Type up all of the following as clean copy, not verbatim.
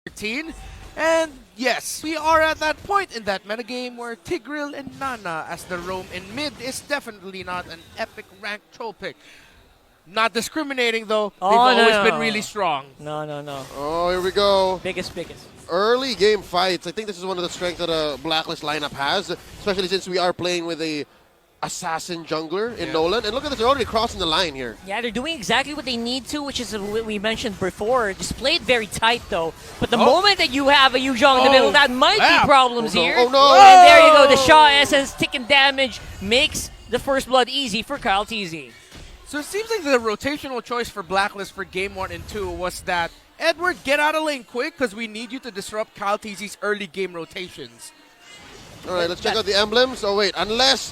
S13. And yes, we are at that point in that metagame where Tigreal and Nana as the roam in mid is definitely not an epic rank troll pick. Not discriminating though, they've always been really strong. No. Oh, here we go. Biggest. Early game fights. I think this is one of the strengths that a Blacklist lineup has, especially since we are playing with a assassin jungler in Nolan. And look at this, they're already crossing the line here. Yeah, they're doing exactly what they need to, which is what we mentioned before. Just play it very tight, though. But the moment that you have a Yuzhong in the middle, that might be problems here. Oh, no. And there you go. The Shaw Essence taking damage makes the first blood easy for Kyle TZ. So it seems like the rotational choice for Blacklist for game 1 and 2 was that, Edward, get out of lane quick because we need you to disrupt Kyle TZ's early game rotations. All right, let's check out the emblems. Oh, wait, unless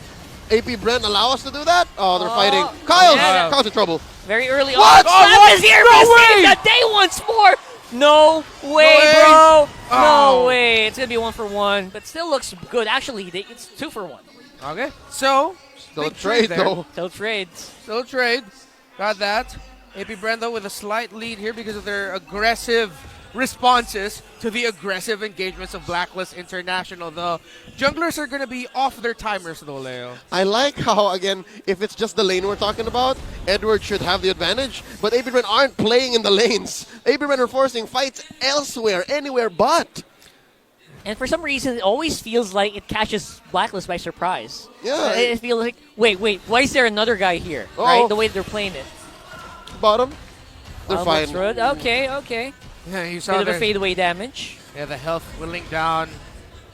APBREN allow us to do that? Oh, they're fighting. Kyle's in trouble. Very early What? on. Oh, is here. No way! The day once more. No way, bro. No way. It's going to be 1-for-1, but still looks good. Actually, it's 2-for-1. Okay, so Still a big trade, there. though. Still trades. Still a trade. Got that. APBREN though with a slight lead here because of their aggressive responses to the aggressive engagements of Blacklist International. The junglers are going to be off their timers though, Leo. I like how, again, if it's just the lane we're talking about, Edward should have the advantage, but APBREN aren't playing in the lanes. APBREN are forcing fights elsewhere, anywhere but. And for some reason, it always feels like it catches Blacklist by surprise. Yeah. It feels like, wait, why is there another guy here? Uh-oh. Right? The way they're playing it. Bottom. They're fine. Okay. Yeah, you saw Bit of a there. fadeaway damage. Yeah, the health whittling down.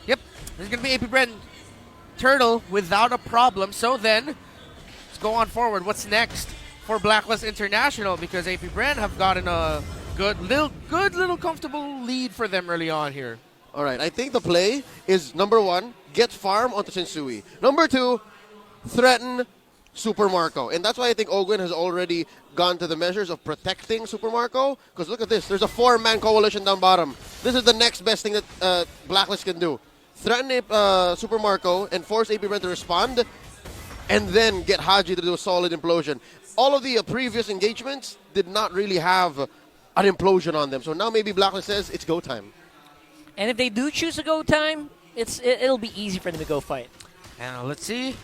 Yep, there's going to be APBREN Turtle without a problem. So then, let's go on forward. What's next for Blacklist International? Because APBREN have gotten a good little comfortable lead for them early on here. All right, I think the play is, number 1, get farm onto Sensui. Number 2, threaten Super Marco. And that's why I think Ogwin has already gone to the measures of protecting Super Marco. Because look at this, there's a 4-man coalition down bottom. This is the next best thing that Blacklist can do. Threaten Super Marco and force APBREN to respond, and then get Haji to do a solid implosion. All of the previous engagements did not really have an implosion on them. So now maybe Blacklist says it's go time. And if they do choose a go time, it'll be easy for them to go fight. And let's see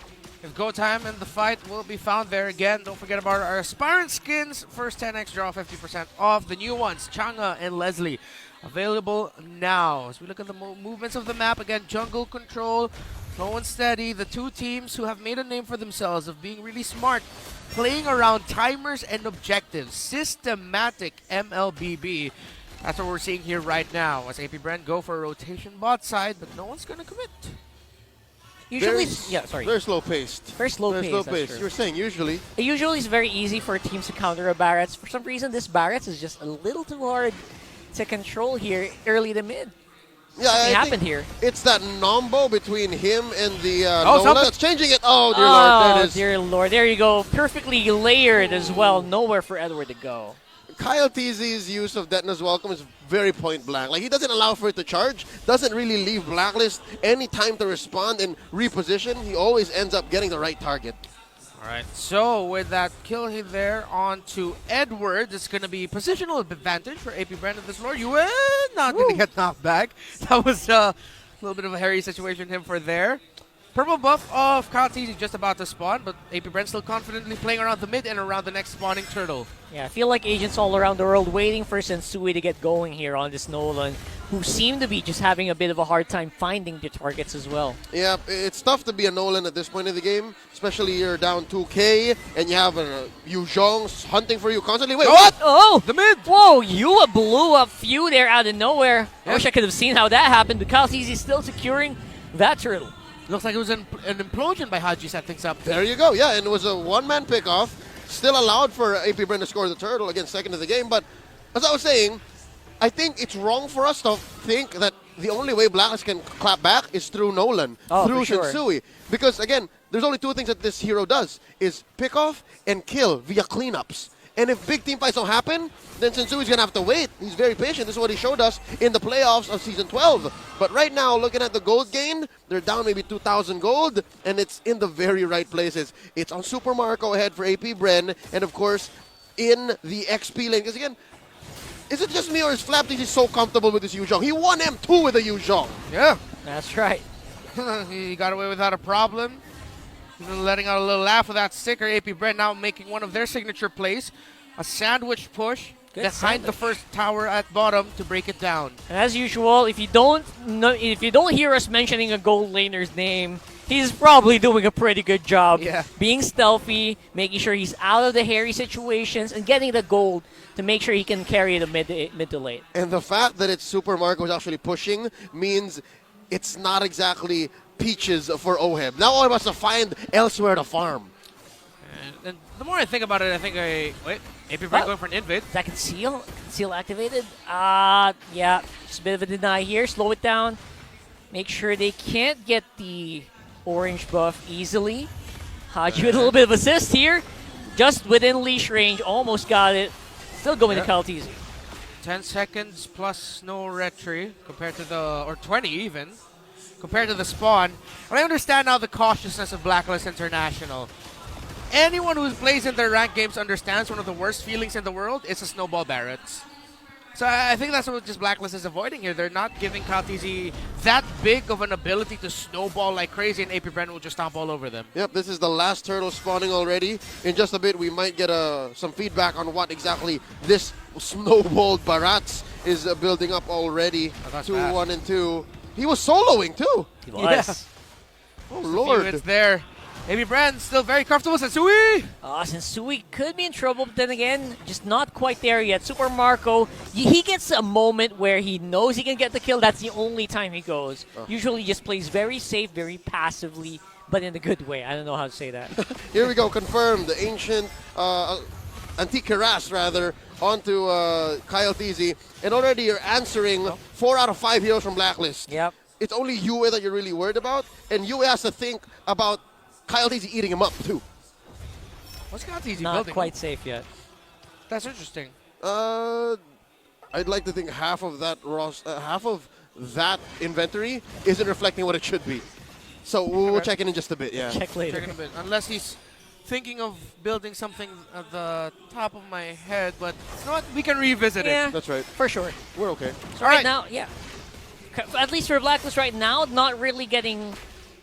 if go time and the fight will be found there again. Don't forget about our aspirant skins. First 10x draw 50% off. The new ones, Changa and Leslie, available now. As we look at the movements of the map, again, jungle control, slow and steady. The two teams who have made a name for themselves of being really smart, playing around timers and objectives. Systematic MLBB. That's what we're seeing here right now. As APBREN go for a rotation bot side, but no one's going to commit. Usually, Very slow paced. Very slow paced. You were saying usually. Usually it's very easy for teams to counter a Barret's. For some reason, this Barret's is just a little too hard to control here early to mid. Yeah, Something happened here. It's that nombo between him and the Oh, Nola that's changing it. Oh, dear Lord, there it is. Dear Lord. There you go. Perfectly layered as well. Nowhere for Edward to go. Kyle TZ's use of Detna's Welcome is very point blank. Like, he doesn't allow for it to charge, doesn't really leave Blacklist any time to respond and reposition. He always ends up getting the right target. All right, so with that kill hit there onto Edward, it's going to be positional advantage for APBREN at this lore. You are not going to get knocked back. That was a little bit of a hairy situation him for there. Purple buff of Kyle TZ just about to spawn, but APBREN still confidently playing around the mid and around the next spawning turtle. Yeah, I feel like agents all around the world waiting for Sensui to get going here on this Nolan, who seem to be just having a bit of a hard time finding the targets as well. Yeah, it's tough to be a Nolan at this point in the game, especially you're down 2K and you have Yu Zhong hunting for you constantly. Wait, what? Oh! The mid! Whoa, you blew up few there out of nowhere. I wish I could have seen how that happened, but Kyle TZ is still securing that turtle. Looks like it was an implosion by Haji set things up. There you go. Yeah, and it was a one-man pickoff. Still allowed for APBREN to score the turtle again, second of the game. But as I was saying, I think it's wrong for us to think that the only way Blacklist can clap back is through Nolan, through Sensui. Because, again, there's only two things that this hero does, is pick off and kill via cleanups. And if big team fights don't happen, then Sensui's going to have to wait. He's very patient. This is what he showed us in the playoffs of Season 12. But right now, looking at the gold gain, they're down maybe 2,000 gold, and it's in the very right places. It's on Super Marco ahead for APBREN, and of course, in the XP lane. Because again, Is it just me or is Flaptz so comfortable with this Yuzhong? He won M2 with a Yuzhong. Yeah. That's right. He got away without a problem. Even letting out a little laugh with that sticker. APBREN now making one of their signature plays. A sandwich push Good behind the sandwich. first tower at bottom to break it down. And as usual, if you don't hear us mentioning a gold laner's name, he's probably doing a pretty good job. Yeah. Being stealthy, making sure he's out of the hairy situations, and getting the gold to make sure he can carry the mid to late. And the fact that it's Super Marco who's actually pushing means it's not exactly peaches for Oheb. Now Oheb has to find elsewhere to farm. And the more I think about it, I think wait, APBREN What? going for an invid. Is that conceal? Conceal activated? Yeah. Just a bit of a deny here. Slow it down. Make sure they can't get the orange buff easily. Haji with a little bit of assist here. Just within leash range. Almost got it. Still going to Kaltizi. 10 seconds plus no retry compared to the, or 20 even, compared to the spawn. But I understand now the cautiousness of Blacklist International. Anyone who plays in their ranked games understands one of the worst feelings in the world is a snowball Barretts. So I think that's what just Blacklist is avoiding here. They're not giving KTZ that big of an ability to snowball like crazy, and APBREN will just stomp all over them. Yep, this is the last turtle spawning already. In just a bit, we might get some feedback on what exactly this snowballed Barats is building up already. Oh, that's 2, bad. 1, and 2. He was soloing too. He was. Oh, Few Lord. hits there. APBREN still very comfortable. Sensui! Sensui could be in trouble, but then again, just not quite there yet. Super Marco, he gets a moment where he knows he can get the kill. That's the only time he goes. Usually he just plays very safe, very passively, but in a good way. I don't know how to say that. Here we go, confirmed. The ancient, Antique Harass rather, onto Kyle Teasy. And already you're answering 4 out of 5 heroes from Blacklist. Yep. It's only Yue that you're really worried about, and Yue has to think about Kyle Teasy eating him up too. What's KTZ Not building? quite safe yet. That's interesting. I'd like to think half of that inventory isn't reflecting what it should be. So we'll check in just a bit. Yeah. Check later. Checking a bit. Unless he's thinking of building something at the top of my head, but you know what? We can revisit Yeah, it. That's right. for sure. We're okay. So right now, yeah. At least for Blacklist right now, not really getting,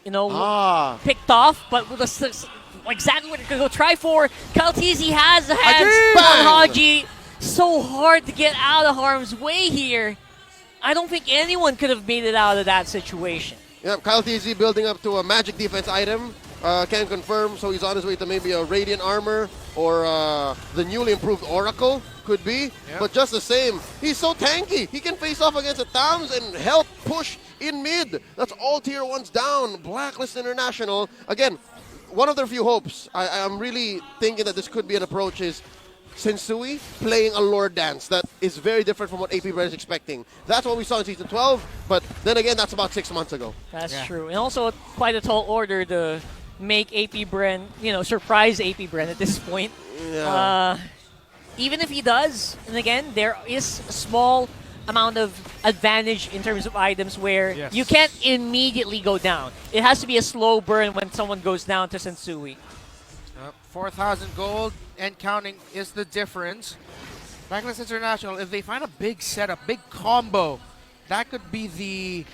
picked off, but with exactly what they're going to try for. Kaltizi has the hands Bang! on Haji. So hard to get out of harm's way here. I don't think anyone could have made it out of that situation. Yep, Kyle Teasy building up to a magic defense item. Can confirm, so he's on his way to maybe a Radiant Armor or the newly improved Oracle, could be. Yep. But just the same, he's so tanky. He can face off against the Tams and help push in mid. That's all tier 1s down. Blacklist International. Again, one of their few hopes. I'm really thinking that this could be an approach is Sensui playing a Lord Dance that is very different from what APBREN is expecting. That's what we saw in Season 12, but then again, that's about 6 months ago. That's true. And also quite a tall order to make APBREN, surprise APBREN at this point. Yeah. Even if he does, and again, there is a small amount of advantage in terms of items where you can't immediately go down. It has to be a slow burn when someone goes down to Sensui. 4,000 gold and counting is the difference. Blacklist International, if they find a big setup, big combo, that could be the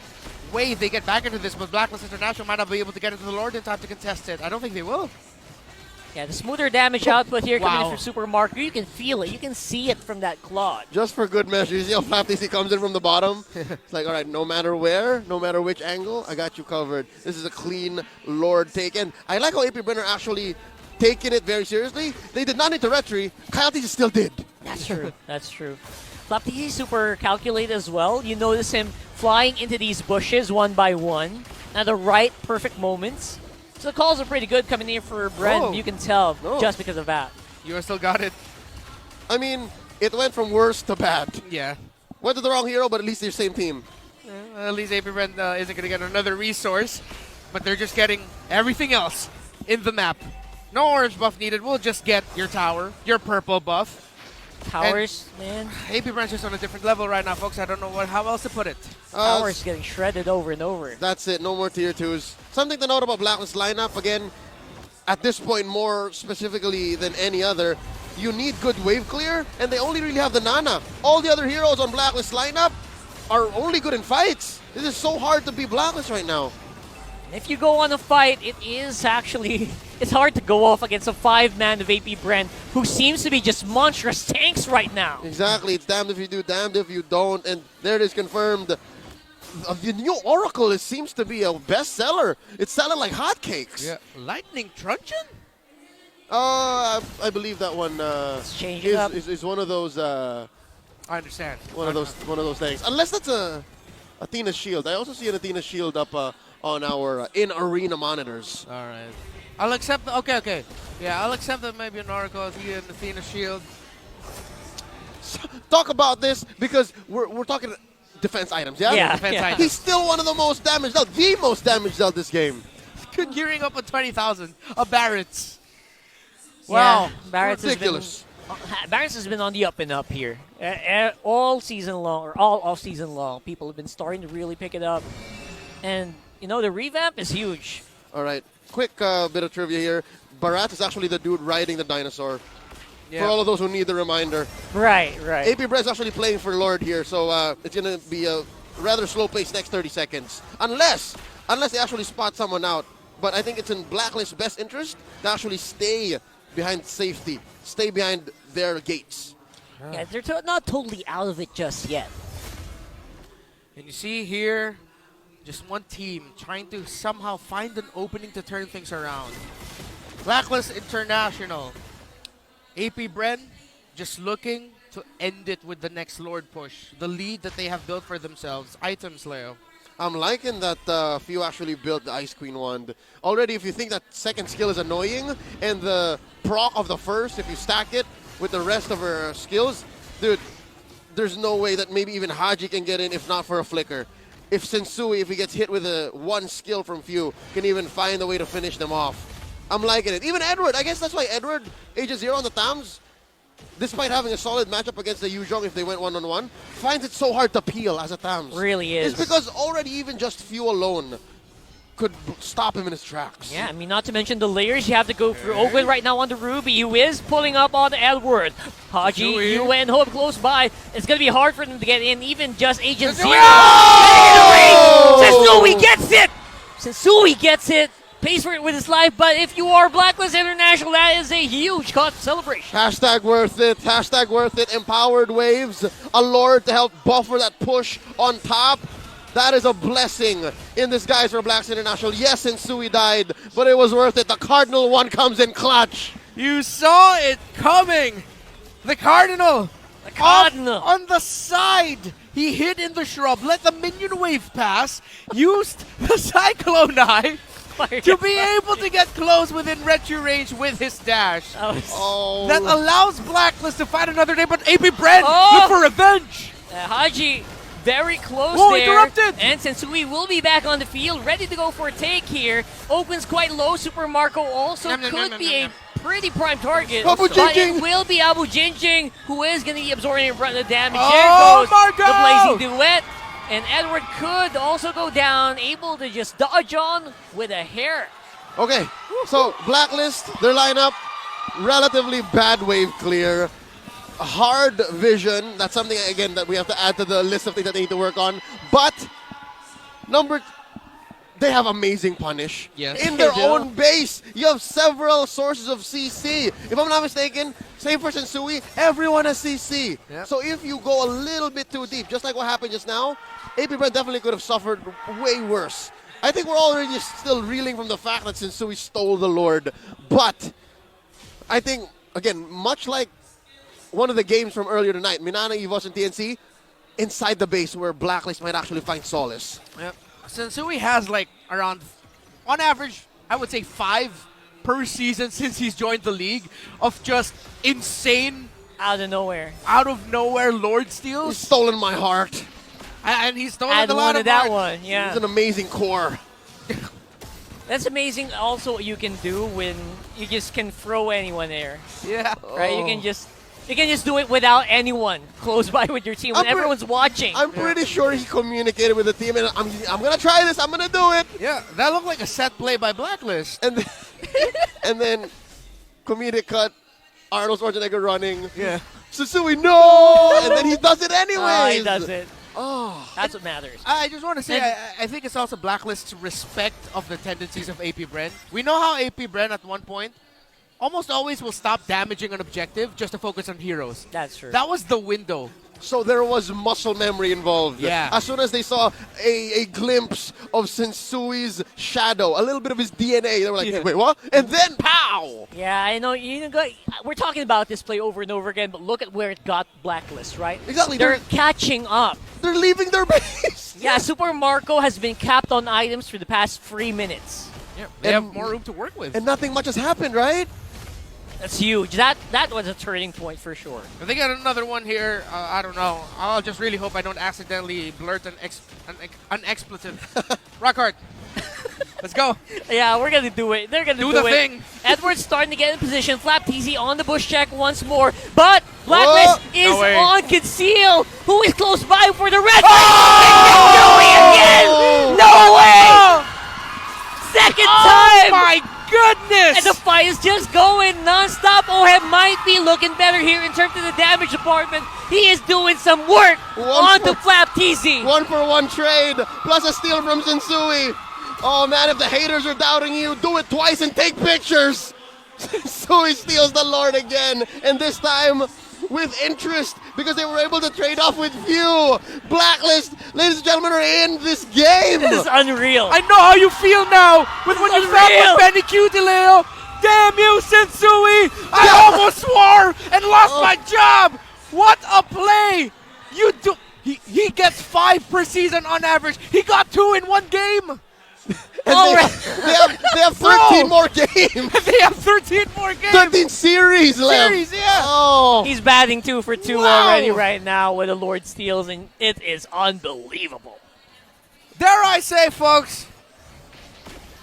way they get back into this, but Blacklist International might not be able to get into the Lord in time to contest it. I don't think they will. Yeah, the smoother damage output here coming in Wow. from Super Marco. You can feel it. You can see it from that Claude. Just for good measure, you see how Flaptz comes in from the bottom? It's like, all right, no matter where, no matter which angle, I got you covered. This is a clean Lord take. And I like how APBREN are actually taking it very seriously. They did not need to retry. Coyote still did. That's true. That's true. Flaptz is super calculated as well. You notice him flying into these bushes one by one at the right perfect moments. So the calls are pretty good coming in for Bren. Oh. You can tell No. just because of that. You still got it. I mean, it went from worse to bad. Yeah. Went to the wrong hero, but at least they're same team. At least APBREN isn't going to get another resource, but they're just getting everything else in the map. No orange buff needed. We'll just get your tower, your purple buff. Towers, man. APBREN's just on a different level right now, folks. I don't know how else to put it. Towers getting shredded over and over. That's it. No more tier 2s. Something to note about Blacklist lineup, again, at this point more specifically than any other, you need good wave clear, and they only really have the Nana. All the other heroes on Blacklist lineup are only good in fights. This is so hard to be Blacklist right now. If you go on a fight, it is actually, it's hard to go off against a 5-man of APBREN who seems to be just monstrous tanks right now. Exactly, it's damned if you do, damned if you don't, and there it is confirmed. The new Oracle, it seems to be a bestseller. It's selling like hotcakes. Yeah. Lightning Truncheon? I believe that one It's changing up. is one of those I understand. one of those things. Unless that's a Athena's Shield. I also see an Athena's Shield up on our in-arena monitors. All right. I'll accept. Okay. Yeah, I'll accept that maybe an Oracle, Athena Shield. Talk about this because we're talking defense items, yeah? Yeah. Defense items. He's still one of the most damaged out, the most damaged out this game. Gearing up at 20,000. A Barrett's. Yeah, Wow. Barrett's Ridiculous. Barrett's has been on the up and up here. All season long, or all off season long, people have been starting to really pick it up. And, you know, the revamp is huge. All right, quick bit of trivia here. Barat is actually the dude riding the dinosaur. Yeah. For all of those who need the reminder. Right. APBREN is actually playing for Lord here, so it's going to be a rather slow pace next 30 seconds. Unless they actually spot someone out. But I think it's in Blacklist's best interest to actually stay behind safety, stay behind their gates. Yeah, they're not totally out of it just yet. And you see here, just one team trying to somehow find an opening to turn things around. Blacklist International. APBREN just looking to end it with the next Lord push. The lead that they have built for themselves. Items, Leo. I'm liking that few actually built the Ice Queen wand. Already, if you think that second skill is annoying, and the proc of the first, if you stack it with the rest of her skills, dude, there's no way that maybe even Haji can get in if not for a flicker. If Sensui, if he gets hit with a one skill from few, can even find a way to finish them off. I'm liking it. Even Edward, I guess that's why Edward, Aegis 0 on the Tams, despite having a solid matchup against the Yuzhong if they went one-on-one, finds it so hard to peel as a Tams. Really is. It's because already even just few alone could stop him in his tracks. Yeah, I mean, not to mention the layers you have to go through. Oakland right now on the Ruby, who is pulling up on Edward. Haji, Yue, and Hope close by. It's going to be hard for them to get in, even just Agent Zero. Sensui gets it! Sensui gets it. Pays for it with his life, but if you are Blacklist International, that is a huge cause celebration. Hashtag worth it. Hashtag worth it. Empowered waves. A Lord to help buffer that push on top. That is a blessing in disguise for Blacklist International. Yes, Sensui died, but it was worth it. The Cardinal one comes in clutch. You saw it coming. The Cardinal. The Cardinal. On the side. He hid in the shrub, let the minion wave pass, used the Cyclone Eye to be able to get close within retro range with his dash. Oh. That allows Blacklist to fight another day, but APBREN Oh. look for revenge. Haji very close Whoa, there. interrupted. And Sensui will be back on the field, ready to go for a take here. Oakland's quite low. Super Marco also Nom, nom, could nom, nom, be nom, a nom. pretty prime target. Abu But Jinjing. it will be Abu Jinjing who is going to be absorbing in front of the damage. Oh, There goes Marco! the Blazing Duet. And Edward could also go down, able to just dodge on with a hair. Okay, so Blacklist, their lineup, relatively bad wave clear. Hard vision, that's something, again, that we have to add to the list of things that they need to work on. But, they have amazing punish. Yes. In their They do. own base, you have several sources of CC. If I'm not mistaken, same for Sensui, everyone has CC. Yep. So if you go a little bit too deep, just like what happened just now, APBREN definitely could have suffered way worse. I think we're already still reeling from the fact that Sensui stole the Lord. But I think, again, much like one of the games from earlier tonight, Minana, EVOS, and TNC, inside the base where Blacklist might actually find solace. Yep. Sensui has like around, on average, I would say 5 per season since he's joined the league of just insane, Out of nowhere. out of nowhere Lord He's steals. stolen my heart. And he's stolen Add a lot one of of that hearts. one, He's yeah. an amazing core. That's amazing also what you can do when you just can throw anyone there. Yeah. Right? You can just do it without anyone close by with your team when I'm pre- everyone's watching. I'm pretty sure he communicated with the team, and I'm gonna try this. I'm gonna do it. Yeah, that looked like a set play by Blacklist. And then, and then comedic cut. Arnold Schwarzenegger running. Yeah. Susui, no! And then he does it anyways. He does it. Oh. That's what matters. I just want to say, And- I think it's also Blacklist's respect of the tendencies of APBREN. We know how APBREN at one point almost always will stop damaging an objective just to focus on heroes. That's true. That was the window. So there was muscle memory involved. Yeah. As soon as they saw a glimpse of Sensui's shadow, a little bit of his DNA, they were like, Yeah. wait, what? And then, pow! Yeah, I know. We're talking about this play over and over again, but look at where it got Blacklist, right? Exactly. They're catching up. They're leaving their base. Yeah, Super Marco has been capped on items for the past 3 minutes. Yeah, they And- have more room to work with. And nothing much has happened, right? That's huge. That was a turning point for sure. If they get another one here, I don't know. I'll just really hope I don't accidentally blurt an expletive. Rock hard. Let's go. Yeah, we're gonna do it. They're gonna do, Do the it. thing. Edward's starting to get in position. Flap TZ on the bush check once more, but Blacklist is No way. on conceal. Who is close by for the red? Oh! Again! No way! Second time! Oh my goodness! And the fight is just going non-stop. Ohem might be looking better here in terms of the damage department. He is doing some work on the Flap TZ. 1-for-1 trade, plus a steal from Sensui. Oh man, if the haters are doubting you, do it twice and take pictures. Sensui steals the Lord again, and this time with interest because they were able to trade off with few. Blacklist, ladies and gentlemen, are in this game. This is unreal. I know how you feel now with what you felt Unreal. with Benny Cutileo. Damn you, Sensui! I almost swore and lost my job. What a play! You do. He gets 5 per season on average. He got 2 in one game. And they have 13 Bro. more games. They have 13 more games. 13 series left. Series, yeah. Oh. He's batting 2 for 2 Wow. already right now with the Lord steals, and it is unbelievable. Dare I say, folks,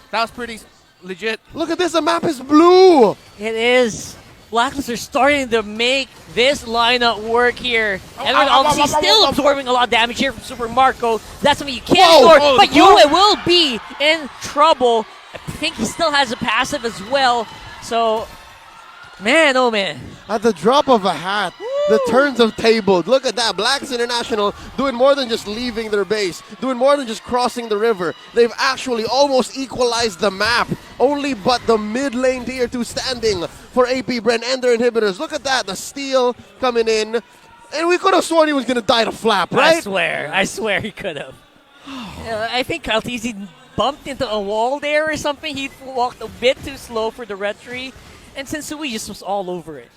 that was pretty legit. Look at this, the map is blue. It is. Blacklist are starting to make this lineup work here. Edward obviously still absorbing a lot of damage here from Super Marco. That's something you can't Whoa. ignore. Oh, But the Yue block. will be in trouble. I think he still has a passive as well. So, man, oh man. At the drop of a hat, the turns have tabled. Look at that. Blacks International doing more than just leaving their base, doing more than just crossing the river. They've actually almost equalized the map. Only but the mid lane tier 2 standing for APBREN and their inhibitors. Look at that. The steal coming in. And we could have sworn he was going to die to Flap, right? I swear he could have. I think Kaltizi bumped into a wall there or something. He walked a bit too slow for the red tree. And Sensui just was all over it.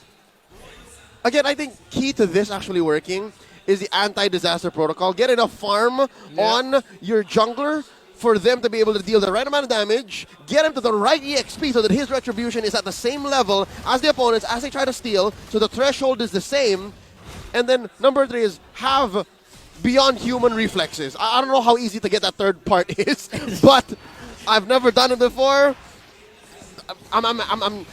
Again, I think key to this actually working is the anti-disaster protocol. Get enough farm on your jungler for them to be able to deal the right amount of damage, get him to the right EXP so that his retribution is at the same level as the opponents as they try to steal, so the threshold is the same. And then number 3 is have beyond human reflexes. I don't know how easy to get that third part is, but I've never done it before. I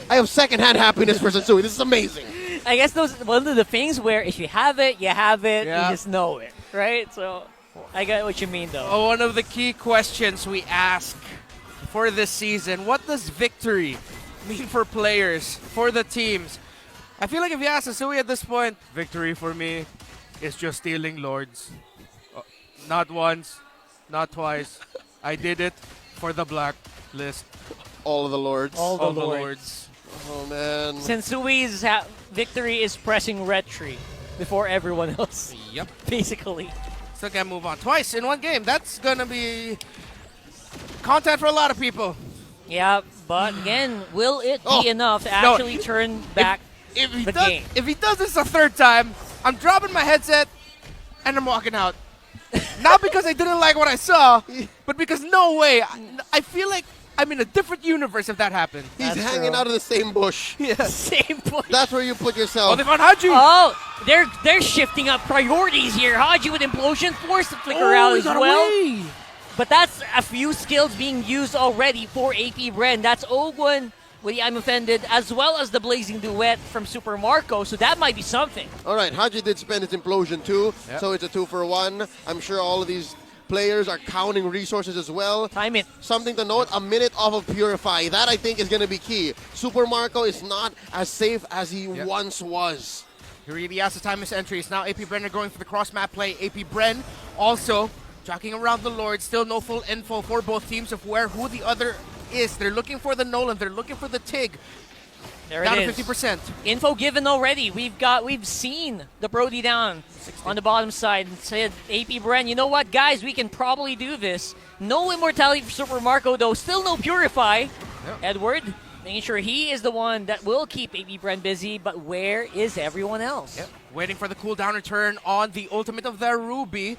have secondhand happiness for Sensui. This is amazing. I guess those one of the things where if you have it, you have it. Yeah. You just know it, right? So I get what you mean, though. Oh, one of the key questions we ask for this season, what does victory mean for players, for the teams? I feel like if you ask Sensui at this point, victory for me is just stealing Lords. Not once, not twice. I did it for the Blacklist. All of the lords. All the All the Lords. Lords. Oh man. Sensui's victory is pressing red tree before everyone else, Yep. basically. Still can't move on. Twice in one game. That's going to be content for a lot of people. Yeah, but again, will it be Oh, enough to no. actually turn back If he the does, game? if he does this a third time, I'm dropping my headset and I'm walking out. Not because I didn't like what I saw, but because no way. I feel like I'm in a different universe if that happened. He's That's hanging true. out of the same bush. Same point. That's where you put Oh, yourself. they found Haji. Oh, they're shifting up priorities here. Haji with implosion, forced to flicker out he as got well. away. But that's a few skills being used already for APBREN. That's Ogwon with the I'm Offended, as well as the Blazing Duet from Super Marco, so that might be something. All right, Haji did spend his implosion too, Yep. so it's a 2-for-1. I'm sure all of these players are counting resources as well. Time it. Something to note, a minute off of Purify. That, I think, is going to be key. Super Marco is not as safe as he once was. He really has the time entry. It's now APBREN going for the cross-map play. APBREN also tracking around the Lord. Still no full info for both teams of who the other is. They're looking for the Nolan. They're looking for the Tig. There Down it to is. 50%. Info given already. We've seen the Brody down 60. on the bottom side and said, APBREN, you know what, guys, we can probably do this. No immortality for Super Marco, though. Still no Purify. Yep. Edward, making sure he is the one that will keep APBREN busy, but where is everyone else? Yep. Waiting for the cooldown return on the ultimate of their Ruby.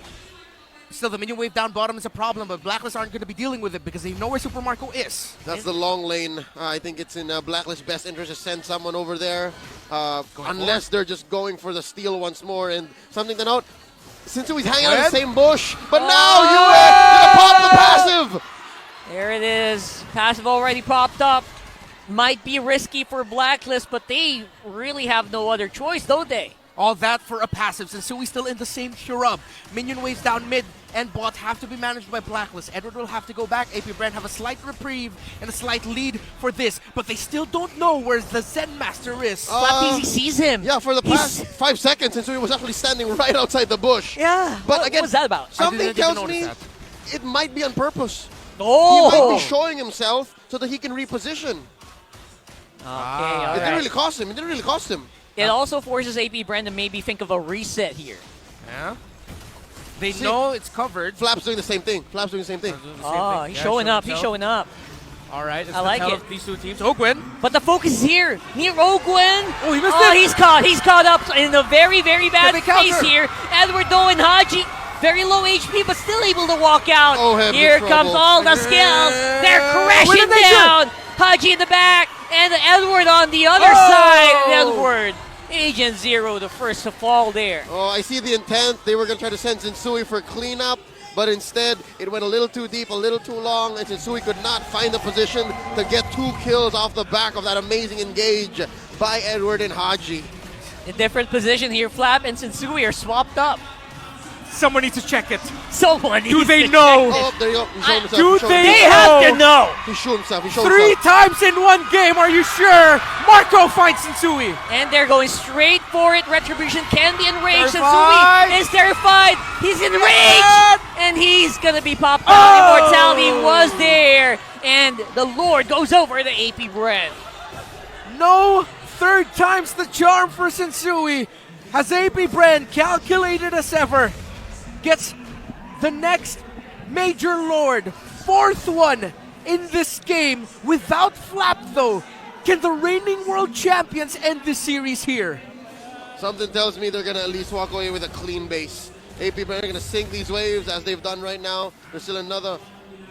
Still, the minion wave down bottom is a problem, but Blacklist aren't going to be dealing with it because they know where Super Marco is. That's the long lane. I think it's in Blacklist's best interest to send someone over there. Unless they're just going for the steal once more. And something to note, since he's hanging out in the same bush, but now gonna pop the passive! There it is. Passive already popped up. Might be risky for Blacklist, but they really have no other choice, don't they? All that for a passive. Sensui still in the same Hurub. Minion waves down mid and bot have to be managed by Blacklist. Edward will have to go back. APBREN have a slight reprieve and a slight lead for this, but they still don't know where the Zen Master is. Flapeezy sees him. Yeah, for the past 5 seconds, since he was actually standing right outside the bush. Yeah. But again, what was that about? Something tells me it might be on purpose. Oh! He might be showing himself so that he can reposition. Okay, all It didn't right. really cost him. It didn't really cost him. It also forces APBREN to maybe think of a reset here. Yeah. They know it's covered. Flap's doing the same thing. Flap's doing the same thing. Oh, he's showing up. He's showing up. All right. I like it. These two teams. Ogwin. But the focus is here. Near Ogwin. Oh, he missed it. He's caught. He's caught up in a very, very bad Heavy space counter. here. Edward Doe and Haji. Very low HP, but still able to walk out. Oh, heavy Here trouble. comes all the skills. They're What crashing did they do? down. Haji in the back, and Edward on the other side. Edward. Agent Zero, the first to fall there. Oh, I see the intent. They were going to try to send Sensui for cleanup, but instead it went a little too deep, a little too long, and Sensui could not find the position to get 2 kills off the back of that amazing engage by Edward and Haji. In different position here, Flap and Sensui are swapped up. Someone needs to check it. Someone Do needs they to know? check Oh, there you go. He showed himself. Do He showed they They himself. have to know. He showed himself. He showed 3 himself. times in one game. Are you sure? Marco finds Sensui. And they're going straight for it. Retribution can be enraged. Terrified. Sensui is terrified. He's enraged. Yes. And he's going to be popped out. Oh. Immortality was there. And the Lord goes over the APBREN. No third time's the charm for Sensui. Has APBREN calculated as ever. Gets the next major Lord. 4th one in this game without Flap though. Can the reigning world champions end this series here? Something tells me they're going to at least walk away with a clean base. APBREN are going to sink these waves as they've done right now. There's still another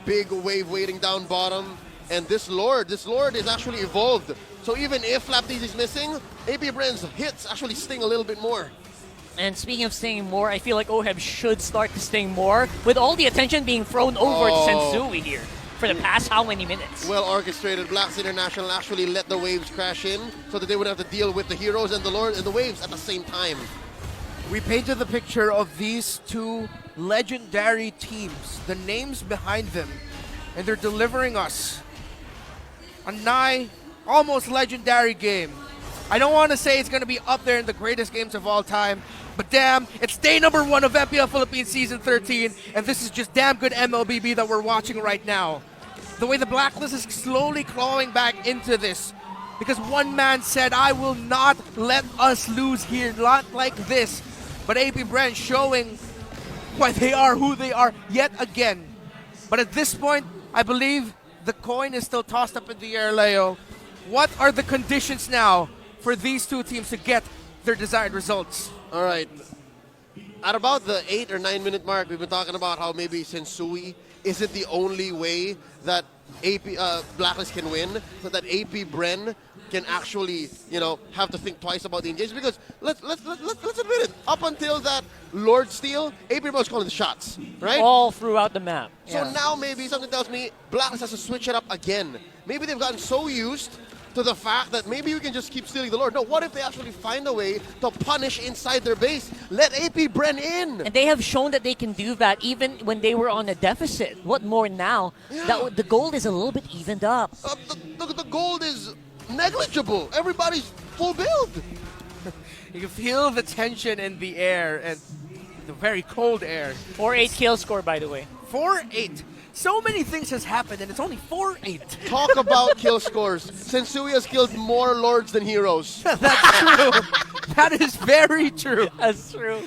big wave waiting down bottom. And this Lord is actually evolved. So even if Flaptease is missing, APBREN's hits actually sting a little bit more. And speaking of stinging more, I feel like OHEB should start to sting more with all the attention being thrown over to Sensui here for the past how many minutes? Well orchestrated. Blacks International actually let the waves crash in so that they would have to deal with the heroes and the Lord and the waves at the same time. We painted the picture of these two legendary teams, the names behind them, and they're delivering us a nigh, almost legendary game. I don't want to say it's going to be up there in the greatest games of all time, but damn, it's day number 1 of MPL Philippines Season 13, and this is just damn good MLBB that we're watching right now. The way the Blacklist is slowly clawing back into this, because one man said, I will not let us lose here, not like this. But APBREN showing why they are who they are yet again. But at this point, I believe the coin is still tossed up in the air, Leo. What are the conditions now for these two teams to get their desired results? All right. At about the 8 or 9 minute mark, we've been talking about how maybe Sensui isn't the only way that Blacklist can win, so that APBREN can actually, have to think twice about the engagement. Because let's admit it, up until that Lord steal, APBREN was calling the shots, right? All throughout the map. So now maybe something tells me Blacklist has to switch it up again. Maybe they've gotten so used to the fact that maybe we can just keep stealing the Lord. No, what if they actually find a way to punish inside their base? Let APBREN in. And they have shown that they can do that even when they were on a deficit. What more now? Yeah. That the gold is a little bit evened up. The gold is negligible. Everybody's full build. You can feel the tension in the air and the very cold air. 4-8 kill score, by the way. 4-8. So many things has happened, and it's only 4-8. Talk about kill scores. Sensui has killed more lords than heroes. That's true. That is very true. That's true.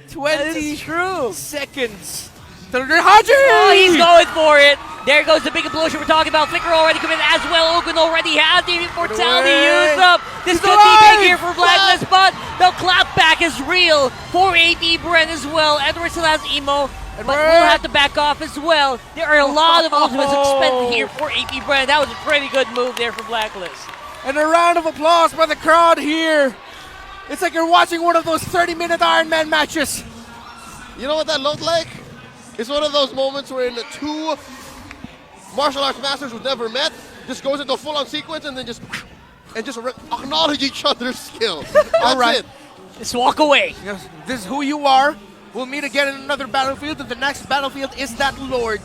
20 true. seconds. Haji! Oh, he's going for it. There goes the big implosion we're talking about. Flicker already committed as well. Ogun already has the immortality used up. This could be big here for BLACKLIST, but the clapback is real for APBREN as well. Edward still has emo, but will have to back off as well. There are a lot of ultimates expended here for APBREN. That was a pretty good move there for BLACKLIST. And a round of applause by the crowd here. It's like you're watching one of those 30-minute Iron Man matches. You know what that looked like? It's one of those moments where in the two martial arts masters who've never met just goes into a full-on sequence and then just acknowledge each other's skill. All right. Just walk away. Yes, this is who you are. We'll meet again in another battlefield, and the next battlefield is that Lord.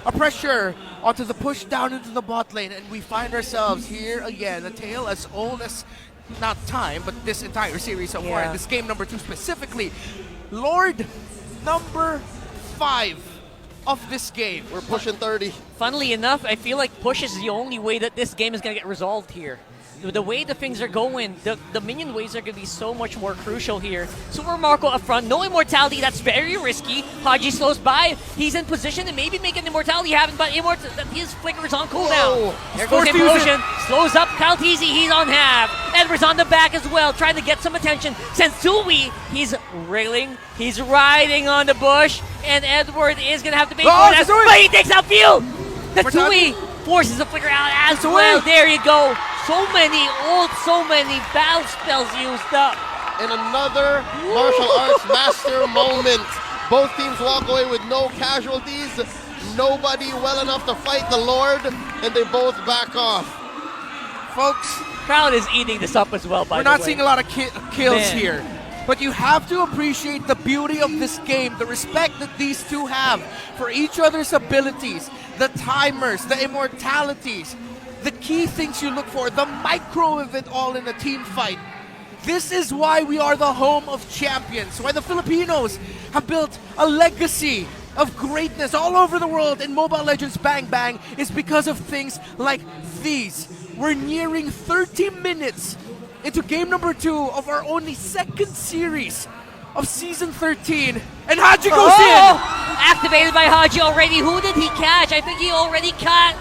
A pressure onto the push down into the bot lane, and we find ourselves here again. A tale as old as, not time, but this entire series so far, and this game number 2 specifically. Lord number 5 of this game. We're pushing 30. Funnily enough, I feel like push is the only way that this game is going to get resolved here. The way the things are going, the minion waves are going to be so much more crucial here. Super Marco up front, no immortality, that's very risky. Haji slows by, he's in position to maybe make an immortality happen, but his flicker is on cooldown. There goes Implosion, slows up Kaltizi, he's on half. Edward's on the back as well, trying to get some attention. Sensui, he's railing, he's riding on the bush, and Edward is going to have to pay for that, but he takes out View! Sensui forces the flicker out as well, there you go. So many battle spells used up. And another martial arts master moment. Both teams walk away with no casualties. Nobody well enough to fight the Lord, and they both back off. Folks, crowd is eating this up as well, by the way. We're not seeing a lot of kills here. But you have to appreciate the beauty of this game, the respect that these two have for each other's abilities, the timers, the immortalities. The key things you look for, the micro of it all in a team fight. This is why we are the home of champions, why the Filipinos have built a legacy of greatness all over the world in Mobile Legends Bang Bang is because of things like these. We're nearing 30 minutes into game number 2 of our only second series of Season 13, and Haji goes in! Activated by Haji already. Who did he catch? I think he already caught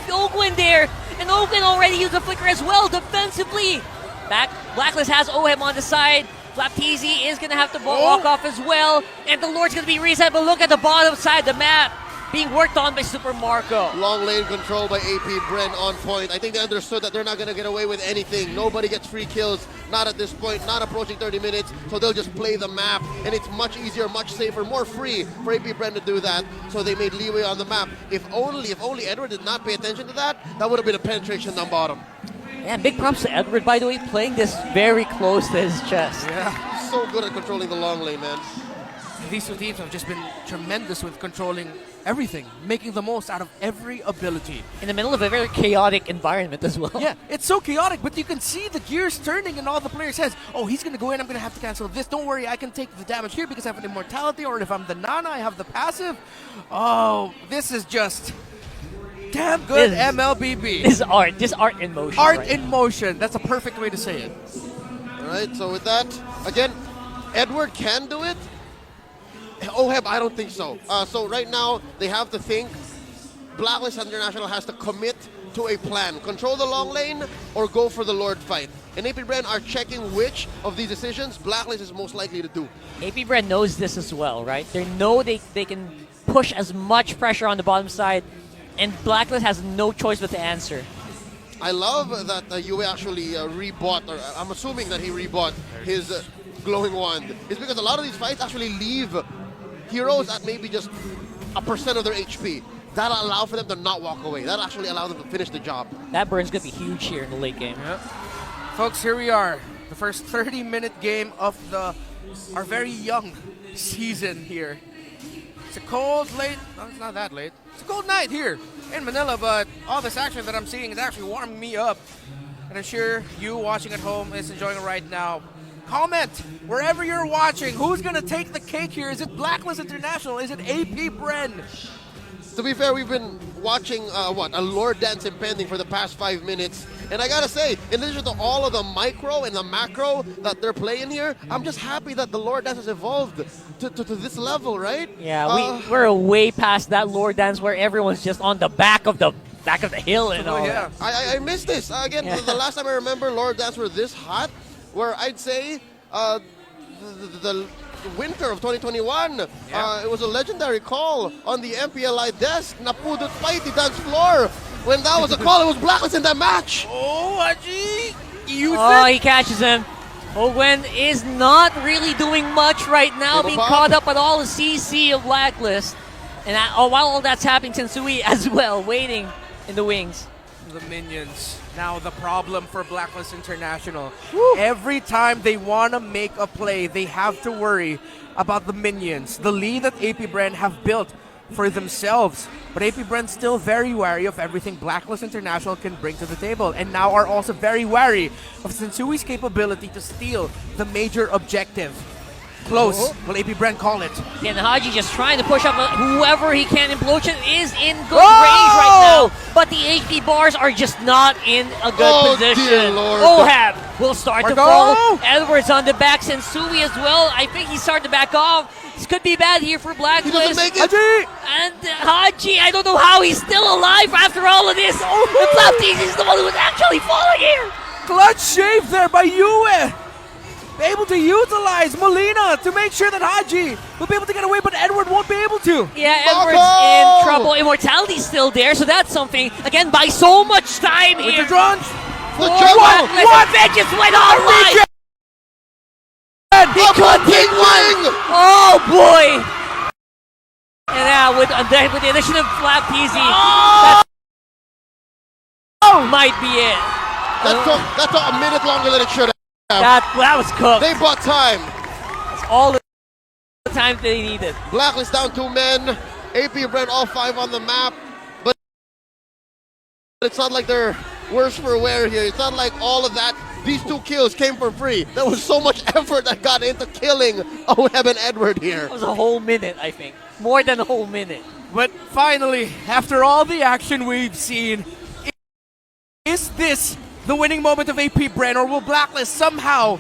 Ogwin there, and Ogwin already used the flicker as well defensively. BLACKLIST has Ohem on the side. Flaptizi is going to have to walk off as well, and the Lord's going to be reset, but look at the bottom side of the map being worked on by Super Marco. Long lane control by APBREN on point. I think they understood that they're not going to get away with anything. Nobody gets free kills, not at this point, not approaching 30 minutes, so they'll just play the map, and it's much easier, much safer, more free for APBREN to do that, so they made leeway on the map. If only Edward did not pay attention to that, that would have been a penetration down bottom. Yeah, big props to Edward, by the way, playing this very close to his chest. Yeah. He's so good at controlling the long lane, man. These two teams have just been tremendous with controlling everything, making the most out of every ability. In the middle of a very chaotic environment as well. Yeah, it's so chaotic, but you can see the gears turning in all the players' heads. Oh, he's going to go in, I'm going to have to cancel this. Don't worry, I can take the damage here because I have an immortality, or if I'm the Nana, I have the passive. Oh, this is just damn good MLBB. This is art in motion. Art in motion, that's a perfect way to say it. All right, so with that, again, Edward can do it. Oheb, I don't think so. So right now, they have to think BLACKLIST International has to commit to a plan. Control the long lane or go for the Lord fight. And APBREN are checking which of these decisions BLACKLIST is most likely to do. APBREN knows this as well, right? They know they can push as much pressure on the bottom side, and BLACKLIST has no choice but to answer. I love that Yue actually rebought, or I'm assuming that he rebought his glowing wand. It's because a lot of these fights actually leave heroes at maybe just 1% of their HP. that'll allow for them to not walk away. That'll actually allow them to finish the job. That burn's going to be huge here in the late game. Yep. Folks, here we are. The first 30-minute game of our very young season here. It's a cold, late, no, it's not that late. It's a cold night here in Manila, but all this action that I'm seeing is actually warming me up. And I'm sure you watching at home is enjoying it right now. Comment wherever you're watching. Who's going to take the cake here? Is it Blacklist International? Is it APBREN? To be fair, we've been watching a Lord Dance impending for the past 5 minutes. And I gotta say, in addition to all of the micro and the macro that they're playing here, I'm just happy that the Lord Dance has evolved to this level, right? Yeah, we're way past that Lord Dance where everyone's just on the back of the hill and all. Yeah. I miss this. Again, Yeah. the last time I remember Lord Dance were this hot, where I'd say the winter of 2021, it was a legendary call on the MPL desk. Napudot pa the dance floor. When that was a call, it was Blacklist in that match. Oh, Haji! He catches him. Ogwen is not really doing much right now, being caught up at all the CC of Blacklist. And while all that's happening, Tensui as well, waiting in the wings. The minions. Now the problem for Blacklist International. Every time they want to make a play, they have to worry about the minions. The lead that APBREN have built for themselves. But APBREN's still very wary of everything Blacklist International can bring to the table. And now are also very wary of Sensui's capability to steal the major objective. Close. Will APBREN call it? And Haji just trying to push up whoever he can. Implosion is in good range right now. But the HP bars are just not in a good position. Dear Lord. Ohab will start to fall. Edwards on the back. Sensui as well. I think he's starting to back off. This could be bad here for Blacklist. He doesn't make it. Haji! And Haji, I don't know how he's still alive after all of this. The Flaptease is the one who's actually falling here. Clutch shave there by Yue. Able to utilize Molina to make sure that Haji will be able to get away, but Edward won't be able to. Yeah, Edward's in trouble. Immortality's still there, so that's something. Again, by so much time With here. the drone. What? Vengeance went online. He could take one. Oh boy! And now with the addition of Flaptease, that might be it. That took a minute longer than it should have. That was cooked. They bought time. That's all the time they needed. Blacklist down 2 men. APBREN all 5 on the map. But it's not like they're worse for wear here. It's not like all of that. These 2 kills came for free. There was so much effort that got into killing Oheb and Edward here. It was a whole minute, I think. More than a whole minute. But finally, after all the action we've seen, is this the winning moment of APBREN, or will Blacklist somehow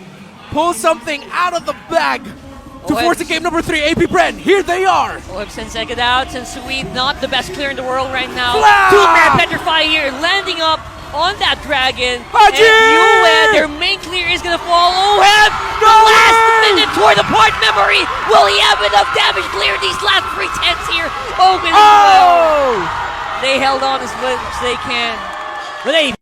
pull something out of the bag to force the game number 3? APBREN, here they are. Oheb sends second out. Sensui, not the best clear in the world right now. Flash! 2-man Petrify here, landing up on that dragon. Haji! And Yue, their main clear is going to fall. Oheb, the last minute toward the part memory. Will he have enough damage clear these last 3 tenths here? Open as well. They held on as much as they can. But they